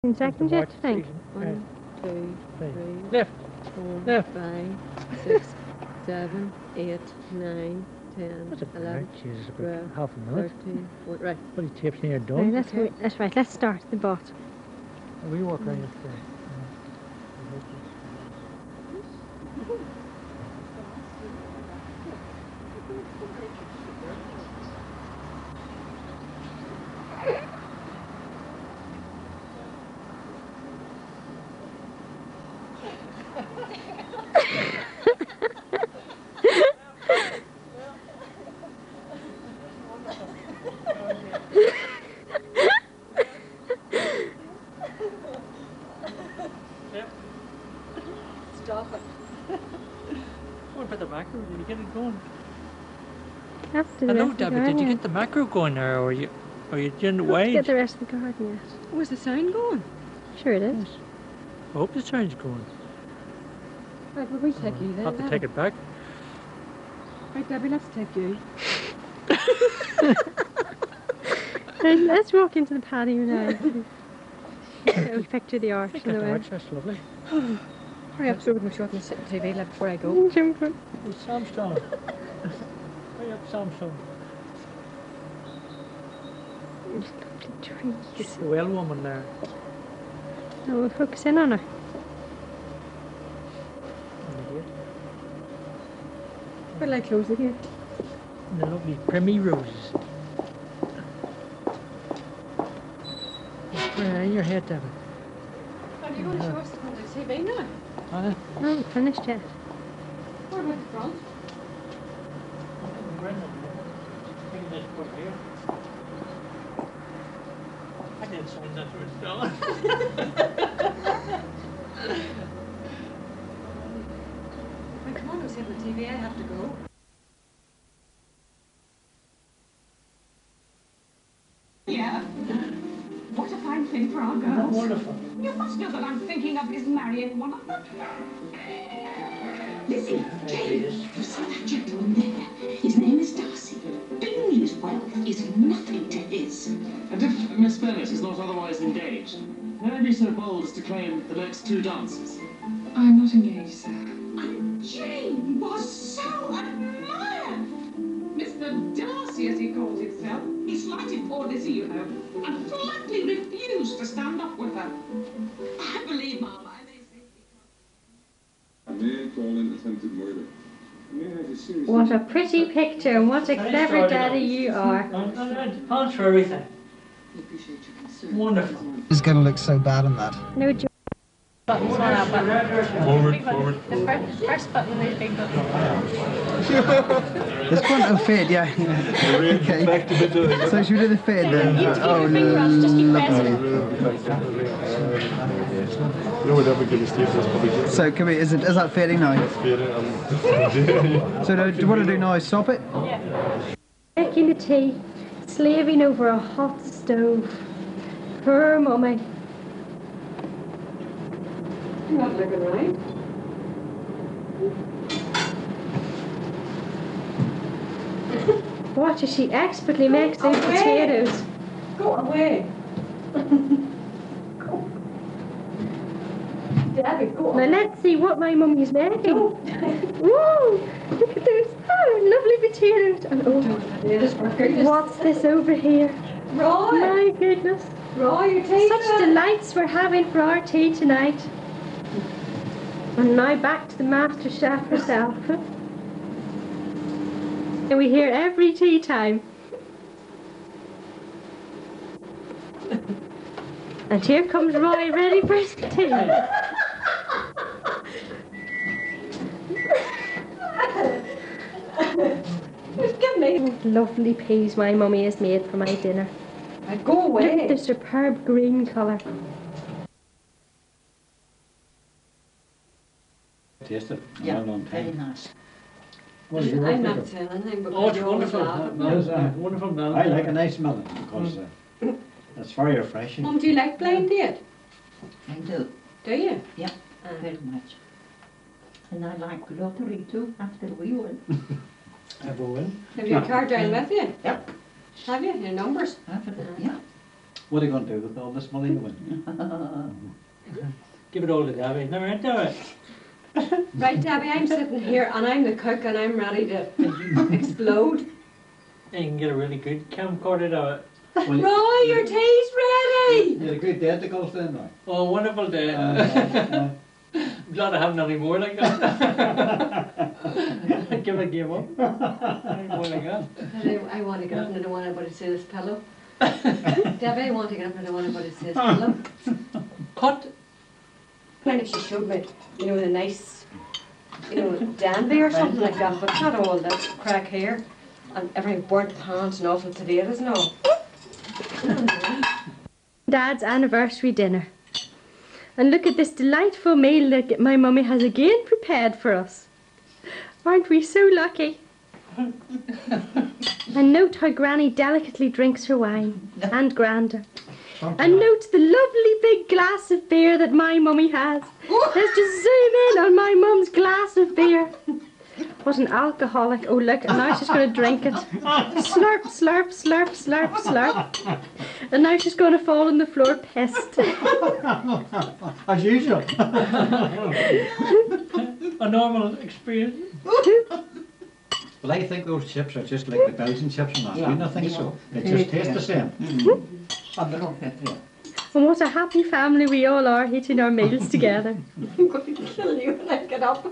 In second yet, I think. 1, 2, 3, Left. 4, Left. 5, 6, 7, 8, 9, 10, That's a 11, Jesus, 12, about half a minute. 13, 14, right. Bloody tapes near Right, done. that's right, let's start the bottom. We work around it. Stop it. What about the macro? Did you get it going? That's the Hello, rest of the David. Did you garden get the macro going there, or are you doing the yet. Let's wage? get the rest of the garden yet. Was the sound going? Sure it is. I hope the sound's going. Right, well, we take you then. I'll have to take it back. Right, Debbie, let's take you. Right, let's walk into the patio now. We'll picture the I arch think in the way. that's lovely. Hurry up, so we can show up and sit on TV like before I go. Jump up. Oh, Samstone. Hurry up, Samstone. Trees. Just the well woman there. Oh, we'll focus in on her. Will I close the gate? And the lovely primmy roses. Where are your head, David? Are you going to show us the front of the TV now? Huh? I haven't finished yet. What about the front? I didn't sign that to it, fella. Come on, go sit on the TV, I have to go. Yeah. What a fine thing for our girls. Wonderful. You must know that I'm thinking of his marrying one of them. Lizzie, Jane, you see that gentleman there? His name is Darcy. Bingley's wealth is nothing to his. And if Miss Bennet is not otherwise engaged, may I be so bold as to claim the next 2 dances? I'm not engaged, sir. And Jane was so admired. Mr. Darcy, as he calls himself, he slighted poor Lizzie, you know, and flatly refused to stand up with her. I believe, Ma'am, I may say... May I call in attempted murder? May I have a serious... What a pretty picture and what a clever daddy you are. Thanks for everything. I appreciate your concern. Wonderful. It's going to look so bad on that. No joke. Buttons on that button. Forward. The first button is big button. There's quite a fade, yeah. Okay. So should we do the fade then? You keep your finger off, just keep pressing it. No, we're never going to stay this probably. So can we, is that fading now? So do you want to do now? Stop it? Yeah. Making the tea, slaving over a hot stove. Poor mummy. You're not looking right. Watch as she expertly makes those potatoes. Go away. Debbie, go Now away. let's see what my mummy's making. Woo! Look at those lovely potatoes. And what's this over here? Roy! My goodness. Roy, your tea. Such delights we're having for our tea tonight. And now back to the master chef herself. And we hear every tea time. And here comes Roy ready for his tea. Give me. Lovely peas my mummy has made for my dinner. Go Look at away. the superb green colour. Taste it. Yeah, very nice. I'm not saying anything, but Oh, it's you're always wonderful. laughing. Wonderful melon. I like a nice melon because it's very refreshing. Mum, do you like blind date? I do. Do you? Yeah, very much. And I like lottery too, after we win. Have a win. Have your card down with you? Yep. Have you? Your numbers? After, yeah. What are you going to do with all this money you win? Give it all to Debbie. Never into it. Right, Debbie, I'm sitting here and I'm the cook and I'm ready to explode. And you can get a really good camcorder of it. Roy, your tea's ready! You had a good day to golf then, right? Oh, wonderful day. I'm glad I haven't any more like that. I'd give it a game up. Any more like that. I want to get up and I don't want anybody to see this pillow. Debbie, I want to get up and I don't want anybody to see this pillow. Cut. Kind of she showed me, you know, the nice, you know, dandy or something like that, but not all that crack hair and everything burnt pants and awful potatoes and all. Dad's anniversary dinner. And look at this delightful meal that my mummy has again prepared for us. Aren't we so lucky? And note how Granny delicately drinks her wine, and Granda. And note the lovely big glass of beer that my mummy has. Let's just zoom in on my mum's glass of beer. What an alcoholic. Oh look, and now she's going to drink it. Slurp, slurp, slurp, slurp, slurp. And now she's going to fall on the floor pissed. As usual. A normal experience. Well, I think those chips are just like the Belgian chips and that. Do you not think so? They just taste the same. And what a happy family we all are, eating our meals together. I'm going to kill you when I get up.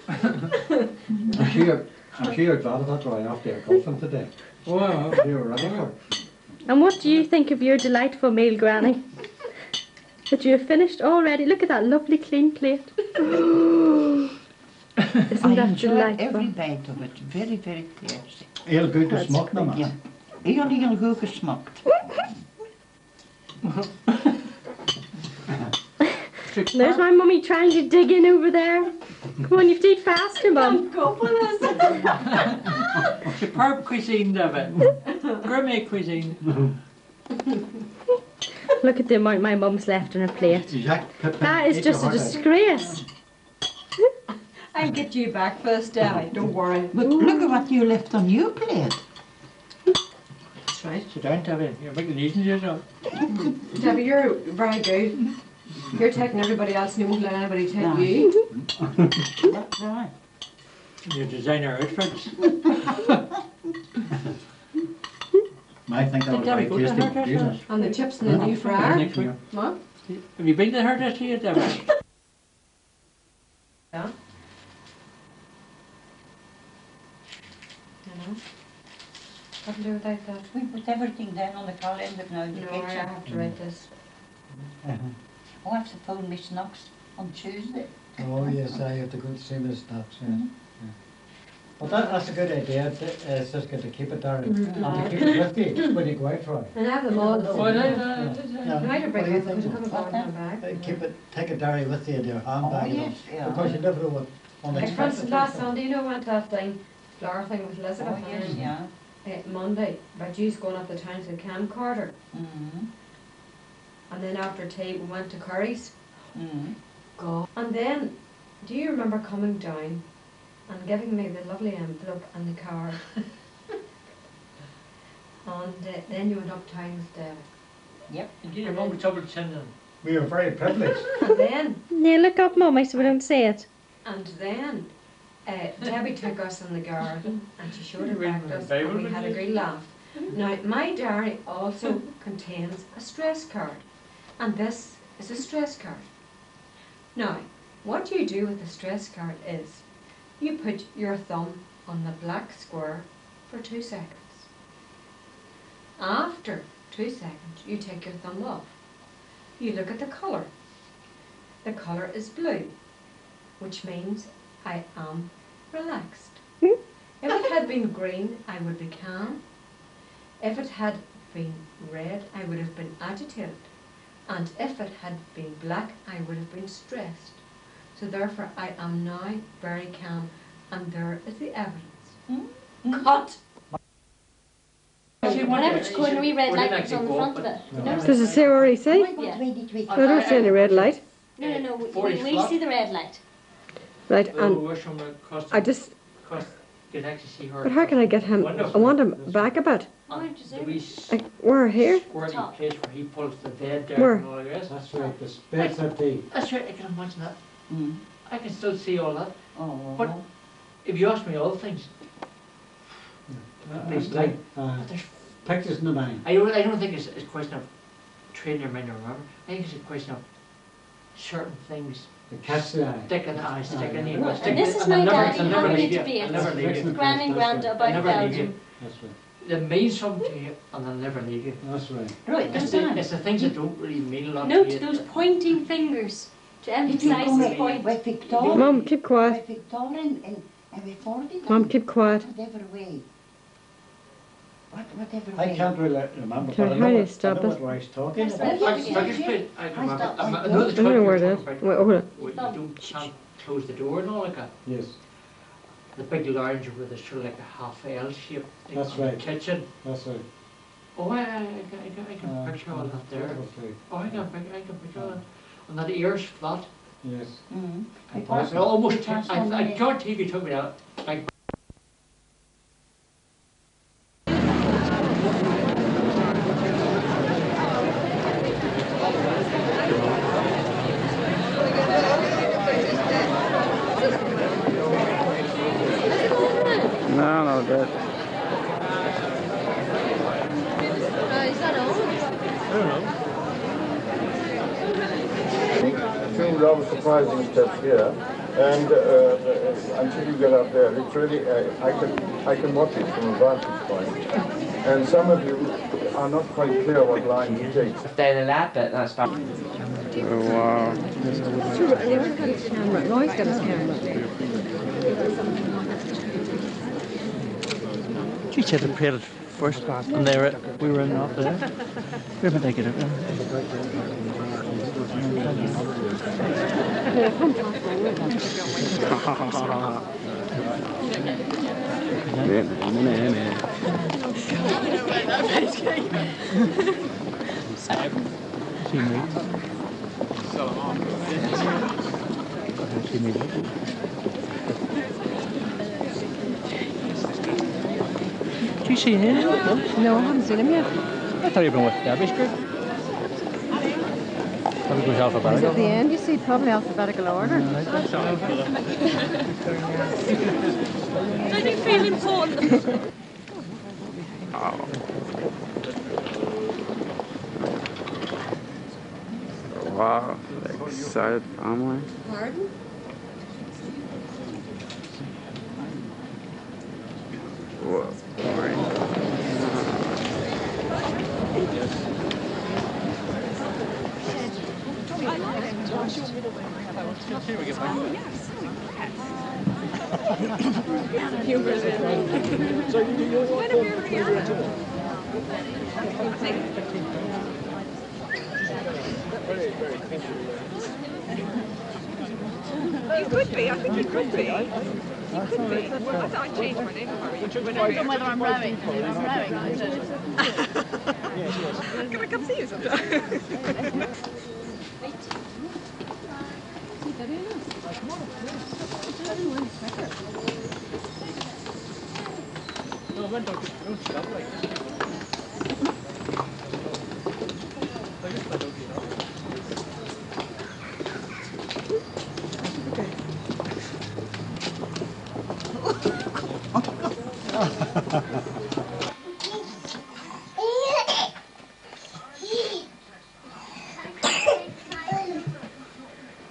I'm sure you're glad of that, Roy, after your golfing today. Wow. You're ready for it. And what do you think of your delightful meal, Granny? That you have finished already? Look at that lovely clean plate. Isn't that delightful? Every bite of it. Very, very tasty. Heel goed gesmokt, mama. Ja. Heel goed gesmokt. There's my mummy trying to dig in over there. Come on, you have to eat faster, Mum. Superb cuisine, David. Gourmet cuisine. Look at the amount my mum's left on her plate. That is just a disgrace. I'll get you back first, Debbie. Don't worry. But look at what you left on your plate. That's right. Sit down, David. You're making it easy for yourself. Debbie, you're very good. You're taking everybody else and you won't let anybody take you. That's right. Your designer outfits. I think that was very tasty. Jesus. And the chips and the new fryer. What? Have you been to her this year, David? Yeah. What to do without that? We put everything down on the calendar now in the No, kitchen. I have to write this. I have to phone Miss Knox on Tuesday. Oh yes, I have to go to see Miss Knox. Well, that's a good idea. It's just good to keep it there and to keep it with you when you go out, Roy. And I have them all. Oh, no. I might have bring it because you come What and then? back. Keep it, take a diary with you in your handbag. Oh, yes, yeah. Because you never know what Like for unexpected instance, last things Sunday, you know, went to that flower thing with Elizabeth Oh, yes, and yeah. Monday, but you's going up the town to the camcorder. Mm-hmm. And then after tea, we went to Curry's. Mm-hmm. God. And then, do you remember coming down and giving me the lovely envelope and the card? And then you went uptown with David. Yep. You did a moment trouble sending. We were very privileged. And then, Yeah, look up, Mummy, so we don't say it. and then, Debbie took us in the garden and she showed it back to us Bible and we had a with great laugh. Now, my diary also contains a stress card, and this is a stress card. Now, what you do with the stress card is you put your thumb on the black square for 2 seconds. After 2 seconds, you take your thumb off. You look at the colour. The colour is blue, which means I am relaxed. If it had been green, I would be calm. If it had been red, I would have been agitated. And if it had been black, I would have been stressed. So therefore, I am now very calm, and there is the evidence. Cut! Whenever it's going, a wee red light that's on the front of it. You notice? Does it say where he say? Yeah. I don't see any red light. No, we see the red light. Right, Oh, and wish on the cost. I just, can actually see her. But how can I get him? I want him back a bit. The wee Where, here? squirty place where he pulls the bed there Where? and all the rest. That's right, the space at the... That's right, I can imagine that. I can still see all that. Oh, But if you ask me all things, there's like, there's, pictures in the mind. I don't think it's a question of training your mind to remember. I think it's a question of certain things. The catch the eye. Stick in the eye, stick in the Right, eye. and this is my daddy, I'll never happy leave to you. be I'll it. never leave you. Gran and Granda about I'll never leave you. Belgium. That's right. They mean something to you and they'll never leave you. That's right. Right, It's the things that don't really mean a lot Note to you. those pointing fingers to If you emphasize go the point. with Victoria, Mum, keep quiet. with Victoria and before the Mum, keep quiet. whatever way. Whatever I way. can't really remember, Okay, but I how do you know stop what it? Roy's talking Press about. that I can explain. I can remember. I know the I don't know where it is. about Wait, hold on. where you can't close the door and all like that. Yes, The big lounge with a sort of like a half L shape thing That's on the right. kitchen. that's right. Oh, I can picture all that there. Okay. Oh, I can picture all that. And that ear's flat. Yes. I almost, I guarantee if you took me out, like, No, that. Is that all? Two rather surprising steps here, and until you get up there, it's really I can watch it from a vantage point, and some of you are not quite clear what line to take. If they're a lad, that's fine. Oh, wow. Roy's got his camera. Roy's got his camera. You should have prayed first, and we were not there. Where would I get it? Did you see him? No, I haven't seen him yet. I thought you'd been with Debbie's group. Probably goes He's alphabetical. at the end, you see, probably alphabetical order. Does it feel important? Wow, the excited family. Pardon? Whoa, You could be, I think you could be. You could be. I thought I'd change my name for you. Whether I'm rowing. I'm rowing. Can I come see you sometime?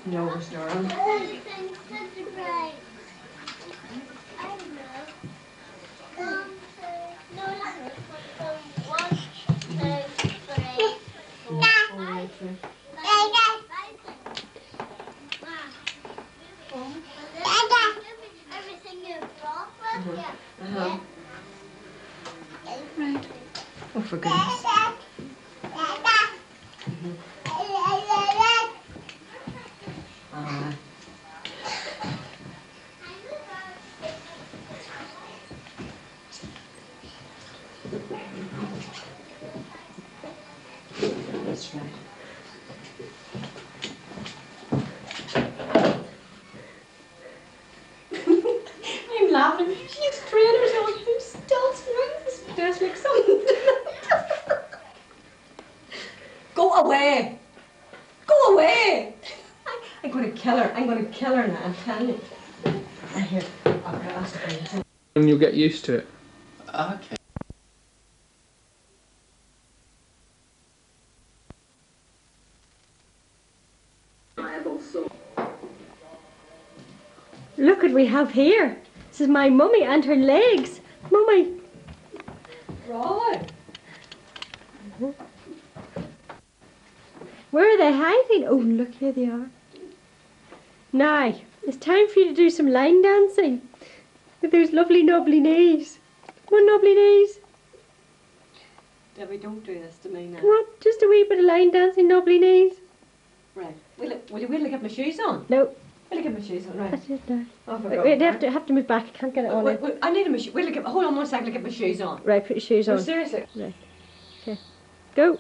Nose, darling. Right. Oh, for goodness. That's right. I'm laughing. She's 3 away. I'm going to kill her. I'm going to kill her now, I'm telling you. And here, I've got to ask her. And you'll get used to it. Okay. Look what we have here. This is my mummy and her legs. Mummy. Right. Where are they hiding? Oh, look, here they are. Now, it's time for you to do some line dancing with those lovely knobbly knees. Come on, knobbly knees. Debbie, don't do this to me now. Come on, just a wee bit of line dancing, knobbly knees. Right. Will you wait till I get my shoes on? No. Will I get my shoes on? Right. That's it now. Oh, for Wait, God's have to move back. I can't get it on. Wait, I need my shoes. Hold on 1 second to get my shoes on. Right, put your shoes No, on. seriously. Right. Okay. Go.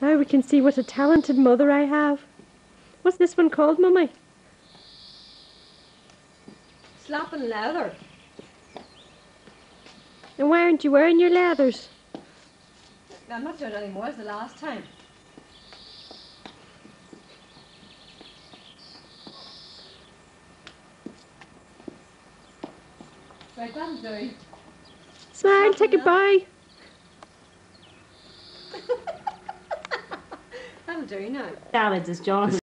Now we can see what a talented mother I have. What's this one called, Mummy? Slapping leather. And why aren't you wearing your leathers? I'm not doing it anymore as the last time. Right, that'll do. Smile, take a bow. That'll do now. Salads is John.